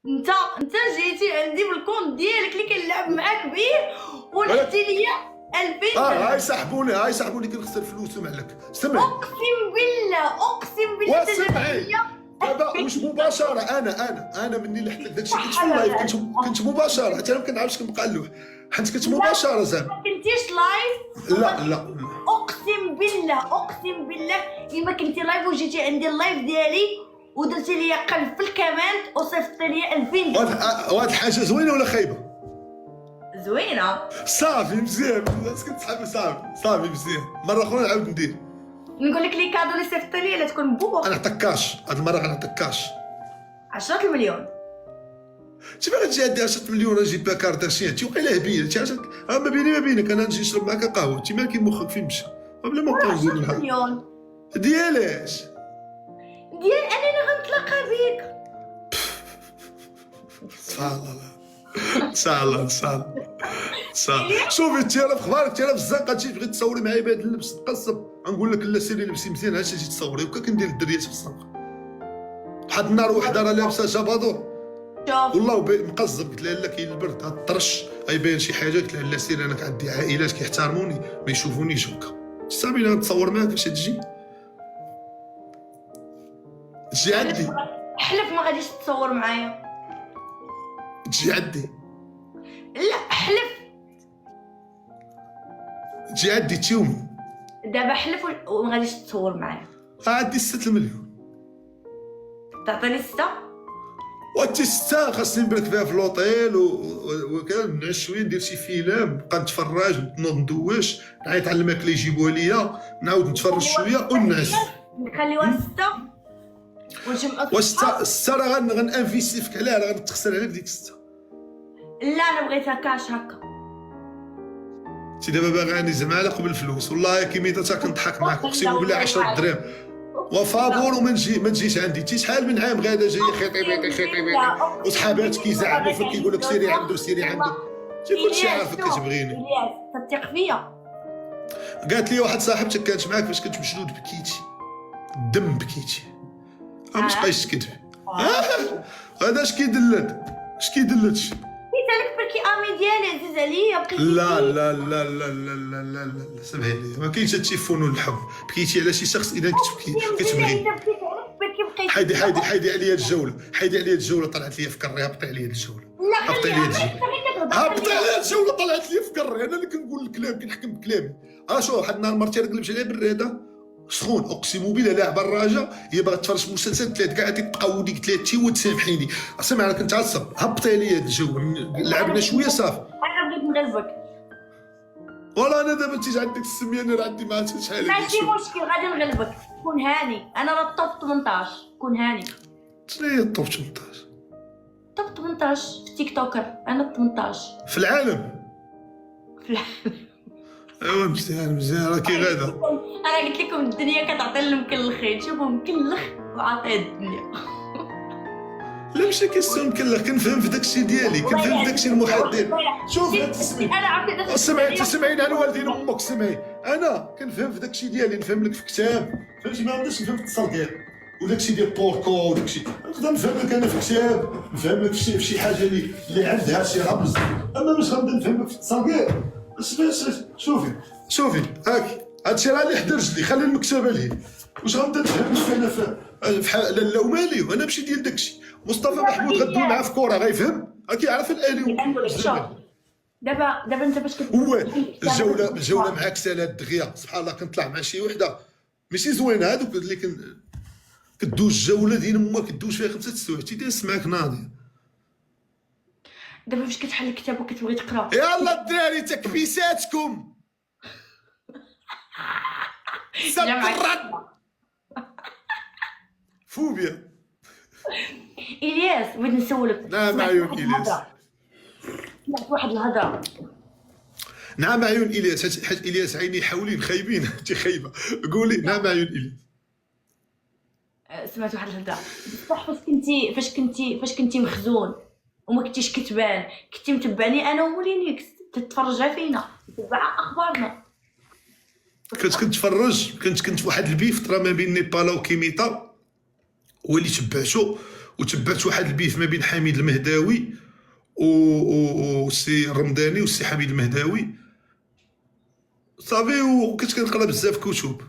انت جيتي عندي بالكونت ديالك اللي كنلعب معاك به ونحتي ليا 2000 درهم. هاي سحبوني كنخسر فلوسهم عليك. سمع اقسم بالله وسمعي دابا واش مباشره. انا مني لحت لك داكشي كنت في اللايف، كنت مباشره حتى انا ما كنعرفش كنبقى اللوح حيت كنت مباشره زعما. ما كنتيش لايف. لا اقسم بالله الا كنتي لايف وجيتي عندي اللايف ديالي ودرتي لي قلب في الكومنت وصيفط لي 2000 درهم. وهاد الحاجه زوينه ولا خايبه؟ زوينه. صافي مزيان، الناس كتسحب صافي مزيان. مره اخرى نعاود ندير. نقول لك لي كادو اللي صيفط لي لا تكون بوبو. انا نعطيك كاش هاد المره، غنعطيك كاش 10 المليون. انت باغي تجي عندي 10 مليون نجيب بها كارداشيان. انت وقيله هبيه انت ما بيني ما بينك. انا نجي نشرب معاك قهوه، انت مالك مخك فين مشى؟ بلا ما نبقاو نقولوا 10 لها مليون ديالاش ديال انني غنتلاقى بك. صالح شوفي انت انا في اخبارك، انت انا في الزنقه تجي تبغي تصوري معايا بهذا اللبس تقصب، غنقول لك لا سيري لبسي مزيان علاش تجي تصوري. وكا كندير الدريات في الزنقه واحد النهار وحده راه لابسه جابادور شوف والله مقزب. قلت لها لا كاين البرد هاد الطرش غيبان شي حاجه. قلت لها لا سير انا عندي عائلات كيحترموني ما يشوفونيش هكا. صافي انا نتصور معاك باش تجي عندي. حلف ما غاديش تصور معايا. تجي عندي لا حلف تجي عندي تيومي. دابا حلف وما غاديش تصور معايا. عندي 6 المليون. تعطيني 6. وانت 6 خاصني نبرك فيها في لوطيل وكان نعس شويه ندير شي فيلم نبقى نتفرج نوض ندوش نعيط على الماكله يجيبوها ليا نعاود نتفرج شويه ونعس. نخليوها 6 ونجمعو 6 راه غنانفيستي فيك عليها، راه غتخسر عليك ديك 6. لا انا بغيتها كاش هكا. انت دابا باغاني زعما على قبل الفلوس. والله كيميتا تا كنضحك معاك اقسم بالله 10 دراهم وفابور وما تجيش عندي. انت شحال من عام غاده جايه خيطي وصحاباتك كيزعموا فيك كيقول لك سيري عنده انت كلشي عارفك كتبغيني. الياس تثق فيا. قالت لي واحد صاحبتك كانت معاك فاش كنت مشدود بكيتي الدم بكيتي ما بقايش تكذبي. هذا اش كيدلك قلت لك بركي امي ديالي عزيز عليا بقيتي. لا سمعي لي ما كاينش هادشي فنون الحب. بكيتي على شي شخص اذا كتبغي. حيدي عليا الجوله طلعت لي في كري. هبطي عليا الجوله طلعت لي في كري. انا اللي كنقول الكلام كنحكم بكلامي. شوف واحد النهار مرتي قلبت عليها بالريده سخون اقسم بالله لاعبه الراجه هي باغا تفرج مسلسل ثلاث كاع تقودي. قلت لها انت وتسامحيني سمع انا كنت عصب. هبطي عليا الجو لعبنا شويه صافي. انا بغيت نغلبك. والله انا دابا تيجي عندك السميه انا راه عندي معاك شحال. ماشي مشكل غادي نغلبك. كون هاني. انا راه الطوب 18. كون هاني. شنو هي الطوب 18؟ طوب 18 في تيك توكر. انا 18 في العالم. ايوا مزيان راه كي غادا. انا قلت لكم الدنيا كتعطي المكلخين. شوفوا مكلخ وعطيه الدنيا. لا ماشي كيسون مكلخ. كنفهم في داكشي ديالي كنفهم في داكشي المحدد. شوف انا عرفت سمعيني على والدين امك. سمعي انا كنفهم في داكشي ديالي نفهم لك في كتاب فهمتي. ما نقدرش نفهم في التصريات وداكشي ديال بوركو وداكشي. نقدر نفهم لك انا في كتاب نفهم لك في شي حاجه اللي عندها شي رمز. اما مش غنبدا نفهم لك في التصريات. شوفي هادشي راه اللي حدا رجلي. خلي المكتبه لهي. واش غنبدا نفهم لك انا في لا ومالي. وانا ماشي ديال داكشي. مصطفى محمود غدوي معاه في كره غيفهم كيعرف الالي. دابا انت باش هو الجوله معاك سالات دغيا سبحان الله. كنطلع مع شي وحده ماشي زوينه هذوك اللي كدوز الجوله ديال امك كدوز فيها 5 سوايع تيدير معاك ناضيه. دابا فاش كتحل الكتاب وكتبغي تقرا يلا الدراري تكبيساتكم سبرد فوبيا. الياس بغيت نسولك. نعم عيون الياس. سمعت واحد الهضره. نعم عيون الياس. حاج الياس عيني حاولين خايبين. انت خايبه قولي. نعم عيون الياس. سمعت واحد الهضره بصح فاش كنتي مخزون وما كنتيش كتبان كنتي متبعني انا ومولينيكس تتفرجها فينا تتبع اخبارنا. كنت في واحد البيف طرا ما بين نيبالا وكيميتا هو اللي تبعتو وتبعت واحد البيف ما بين حميد المهداوي والسي الرمداني والسي حميد المهداوي صافي، وكنت كنقرا بزاف كتب.